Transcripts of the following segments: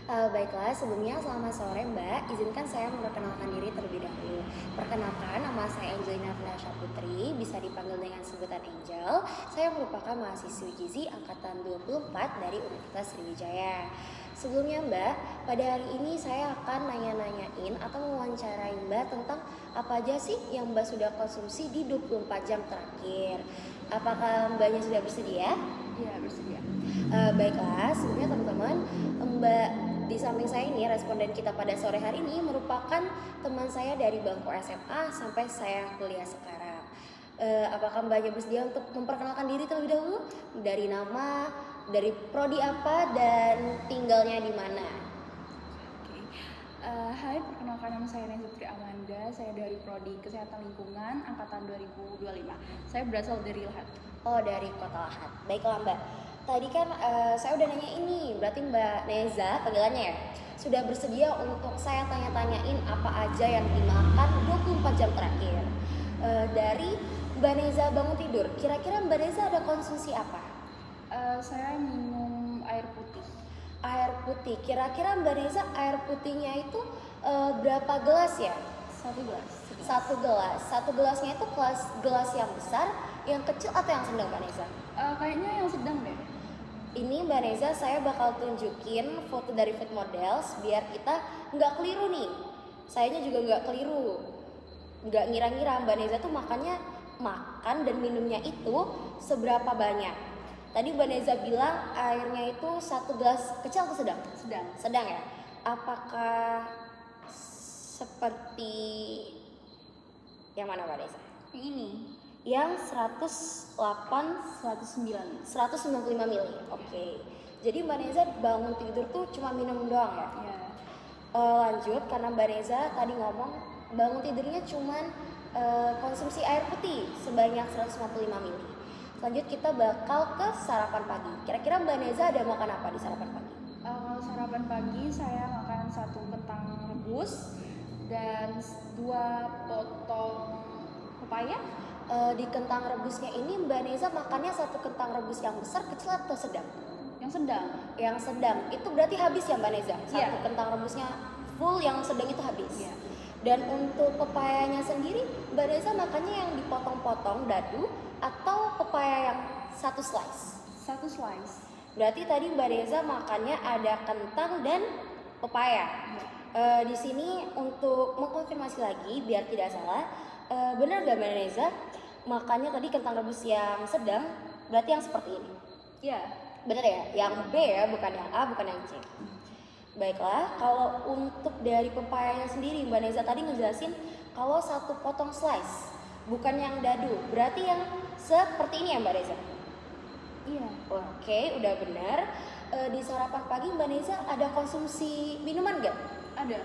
Baiklah, sebelumnya selamat sore Mbak. Izinkan saya memperkenalkan diri terlebih dahulu. Perkenalkan, nama saya Angelina Vanasha Putri, bisa dipanggil dengan sebutan Angel. Saya merupakan mahasiswi Gizi Angkatan 24 dari Universitas Sriwijaya. Sebelumnya Mbak, pada hari ini saya akan nanya-nanyain atau mewawancarai Mbak tentang apa aja sih yang Mbak sudah konsumsi di 24 jam terakhir. Apakah Mbaknya sudah bersedia? Iya, bersedia. Baiklah, sebelumnya teman-teman, Mbak di samping saya ini responden kita pada sore hari ini merupakan teman saya dari bangku SMA sampai saya kuliah sekarang. Apakah Mbaknya bersedia untuk memperkenalkan diri terlebih dahulu? Dari nama, dari prodi apa, dan tinggalnya di mana? Oke. Hai, perkenalkan nama saya Neza Putri Amanda. Saya dari Prodi Kesehatan Lingkungan Angkatan 2025. Saya berasal dari Lahat. Oh, dari Kota Lahat. Baiklah Mbak. Tadi kan saya udah nanya ini, berarti Mbak Neza panggilannya ya, sudah bersedia untuk saya tanya-tanyain apa aja yang dimakan 24 jam terakhir. Dari Mbak Neza bangun tidur, kira-kira Mbak Neza ada konsumsi apa? Saya minum air putih. Air putih, kira-kira Mbak Neza air putihnya itu berapa gelas ya? 1 gelas. Satu gelasnya itu gelas yang besar, yang kecil atau yang sedang Mbak Neza? Kayaknya yang sedang deh. Ini Mbak Neza, saya bakal tunjukin foto dari Food Models biar kita nggak keliru nih. Sayanya juga nggak keliru, nggak ngira-ngira Mbak Neza tuh makan dan minumnya itu seberapa banyak. Tadi Mbak Neza bilang airnya itu 1 gelas kecil atau sedang? Sedang. Sedang ya? Apakah seperti yang mana Mbak Neza? Yang ini Yang 108 109. 195 mili. Oke. Jadi Mbak Neza bangun tidur tuh cuma minum doang ya? Iya. Lanjut, karena Mbak Neza tadi ngomong bangun tidurnya cuman konsumsi air putih sebanyak 155 mili. Lanjut kita bakal ke sarapan pagi. Kira-kira Mbak Neza ada makan apa di sarapan pagi? Kalau sarapan pagi saya makan 1 kentang rebus dan 2 potong pepaya. Di kentang rebusnya ini Mbak Neza makannya 1 kentang rebus yang besar, kecil atau sedang? Yang sedang. Yang sedang. Itu berarti habis ya Mbak Neza? Iya. 1 kentang rebusnya full, yang sedang itu habis. Iya. Dan untuk pepayanya sendiri Mbak Neza makannya yang dipotong-potong dadu atau pepaya yang 1 slice? 1 slice. Berarti tadi Mbak Neza makannya ada kentang dan pepaya. Di sini untuk mengkonfirmasi lagi biar tidak salah, benar gak Mbak Neza makannya tadi kentang rebus yang sedang, berarti yang seperti ini? Iya. Bener ya? Yang B ya, bukan yang A, bukan yang C. Baiklah, kalau untuk dari pepayanya sendiri Mbak Neza tadi ngejelasin kalau 1 potong slice, bukan yang dadu, berarti yang seperti ini ya Mbak Neza? Iya. Oke, udah benar. Di sarapan pagi Mbak Neza ada konsumsi minuman gak? Ada.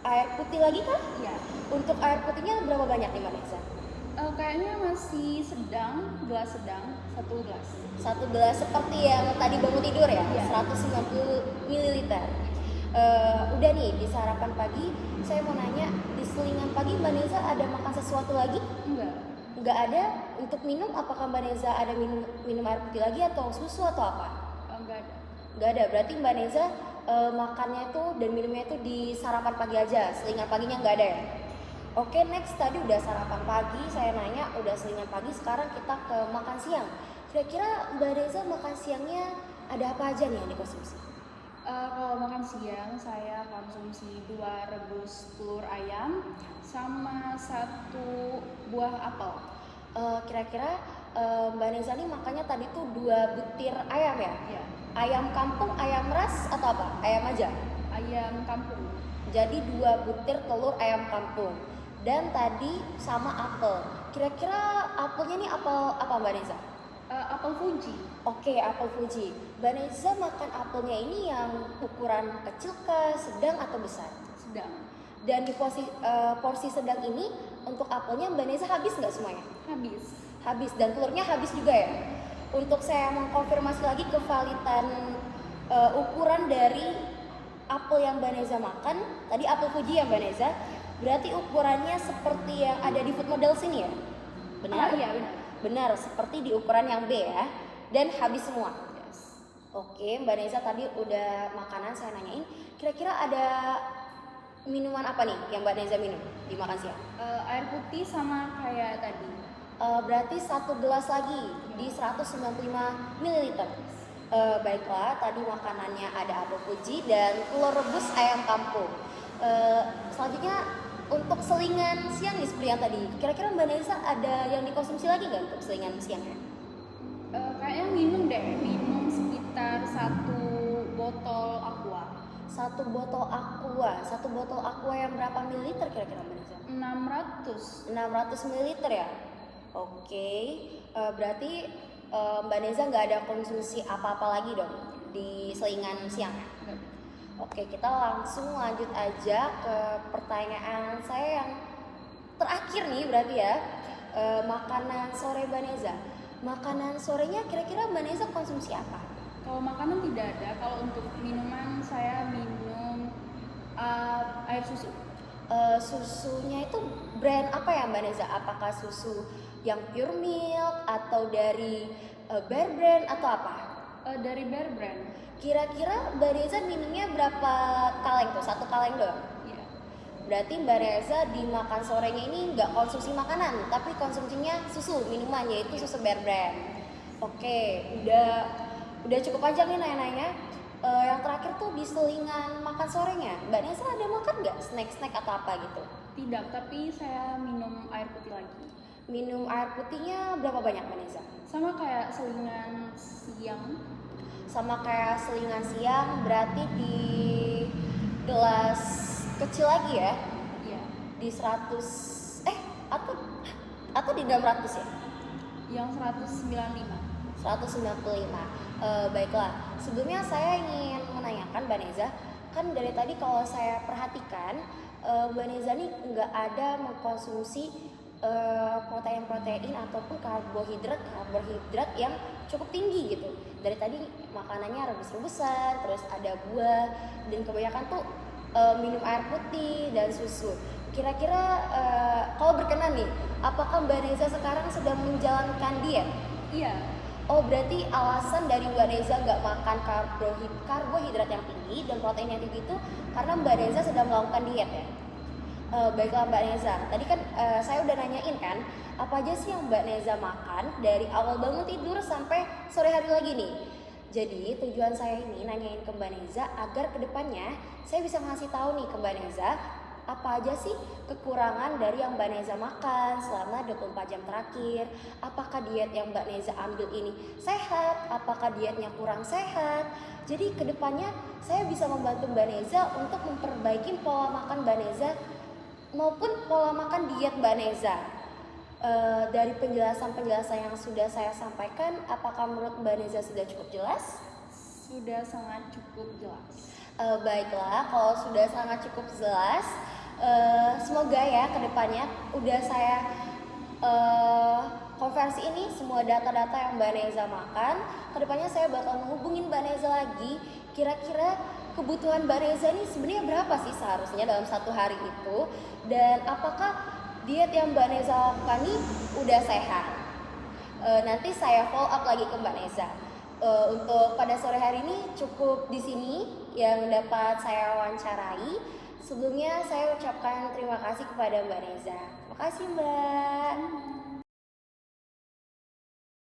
Air putih lagi kah? Iya. Untuk air putihnya berapa banyak nih Mbak Neza? Kayaknya masih sedang, gelas sedang, 1 gelas. 1 gelas seperti yang tadi bangun tidur ya? Iya. 190 ml. Udah nih di sarapan pagi, saya mau nanya, di selingan pagi Mbak Neza ada makan sesuatu lagi? Enggak. Nggak ada. Untuk minum, apakah Mbak Neza ada minum air putih lagi atau susu atau apa? Enggak ada. Nggak ada. Berarti Mbak Neza makannya tuh dan minumnya itu di sarapan pagi aja, selingan paginya nggak ada ya? Oke, next, tadi udah sarapan pagi, saya nanya udah selingan pagi, sekarang kita ke makan siang. Kira-kira Mbak Neza makan siangnya ada apa aja nih yang dikonsumsi? Kalau makan siang saya konsumsi 2 rebus telur ayam sama 1 buah apel. Kira-kira Mbak Neza nih makannya tadi tuh 2 butir ayam ya? Iya. Ayam kampung, ayam ras atau apa? Ayam aja? Ayam kampung. Jadi 2 butir telur ayam kampung. Dan tadi sama apel. Kira-kira apelnya nih apel apa Mbak Neza? Apel Fuji. Oke, apel Fuji. Mbak Neza makan apelnya ini yang ukuran kecil kah, sedang atau besar? Sedang. Dan di porsi sedang ini untuk apelnya Mbak Neza habis nggak semuanya? Habis. Habis, dan telurnya habis juga ya? Untuk saya mengkonfirmasi lagi kevalitan ukuran dari apel yang Mbak Neza makan, tadi apel Fuji ya Mbak Neza, berarti ukurannya seperti yang ada di Food Models ini ya? Benar? Iya, benar. Benar, seperti di ukuran yang B ya. Dan habis semua. Yes. Oke, Mbak Neza tadi udah makanan saya nanyain. Kira-kira ada minuman apa nih yang Mbak Neza minum di makan siang? Air putih sama kayak tadi. Berarti satu gelas lagi di 195 ml. Baiklah, tadi makanannya ada apel fuji dan telur rebus ayam kampung. Selanjutnya untuk selingan siang nih seperti yang tadi. Kira-kira Mbak Neza ada yang dikonsumsi lagi nggak untuk selingan siangnya? Kayaknya minum sekitar 1 botol aqua. Satu botol aqua yang berapa mililiter kira-kira Mbak Neza? 600. 600 mililiter ya? Oke, berarti Mbak Neza nggak ada konsumsi apa-apa lagi dong di selingan siang. Oke, kita langsung lanjut aja ke pertanyaan saya yang terakhir nih berarti ya. Makanan sore Mbak Neza. Makanan sorenya kira-kira Mbak Neza konsumsi apa? Kalau makanan tidak ada, kalau untuk minuman saya minum air susu. Susunya itu brand apa ya Mbak Neza? Apakah susu yang pure milk atau dari Bear Brand atau apa? Dari Bear Brand. Kira-kira Mbak Neza minumnya berapa kaleng tuh? 1 kaleng doang? Iya. Berarti Mbak Neza di makan sorenya ini nggak konsumsi makanan, tapi konsumsinya susu, minuman, yaitu susu Bear Brand. Oke, udah cukup panjang nih nanya-nanya. Yang terakhir tuh di selingan makan sorenya, Mbak Neza ada makan nggak snack-snack atau apa gitu? Tidak, tapi saya minum air putih lagi. Minum air putihnya berapa banyak Mbak Neza? Sama kayak selingan siang. Sama kayak selingan siang, berarti di gelas kecil lagi ya? Iya. Di 100 atau di 600 ya? Yang 195. 195. Baiklah, sebelumnya saya ingin menanyakan Mbak Neza, kan dari tadi kalau saya perhatikan Mbak Neza nih nggak ada mengkonsumsi protein-protein ataupun karbohidrat yang cukup tinggi gitu. Dari tadi makanannya rebus-rebusan, terus ada buah, dan kebanyakan tuh minum air putih dan susu. Kira-kira kalau berkenan nih, apakah Mbak Neza sekarang sedang menjalankan diet? Iya. Oh, berarti alasan dari Mbak Neza nggak makan karbohidrat yang tinggi dan protein yang tinggi itu karena Mbak Neza sedang melakukan diet ya? Baiklah Mbak Neza, tadi kan saya udah nanyain kan, apa aja sih yang Mbak Neza makan dari awal bangun tidur sampai sore hari lagi nih. Jadi tujuan saya ini nanyain ke Mbak Neza agar kedepannya saya bisa ngasih tahu nih ke Mbak Neza apa aja sih kekurangan dari yang Mbak Neza makan selama 24 jam terakhir. Apakah diet yang Mbak Neza ambil ini sehat, apakah dietnya kurang sehat. Jadi kedepannya saya bisa membantu Mbak Neza untuk memperbaiki pola makan Mbak Neza maupun pola makan diet Mbak Neza. Dari penjelasan-penjelasan yang sudah saya sampaikan, apakah menurut Mbak Neza sudah cukup jelas? Sudah sangat cukup jelas. Baiklah, kalau sudah sangat cukup jelas, semoga ya kedepannya udah saya konversi ini semua data-data yang Mbak Neza makan. Kedepannya saya bakal menghubungin Mbak Neza lagi. Kira-kira kebutuhan Mbak Neza ini sebenarnya berapa sih seharusnya dalam 1 hari itu, dan apakah diet yang Mbak Neza lakukan ini udah sehat? Nanti saya follow up lagi ke Mbak Neza. Untuk pada sore hari ini cukup di sini yang dapat saya wawancarai. Sebelumnya saya ucapkan terima kasih kepada Mbak Neza. Terima kasih Mbak.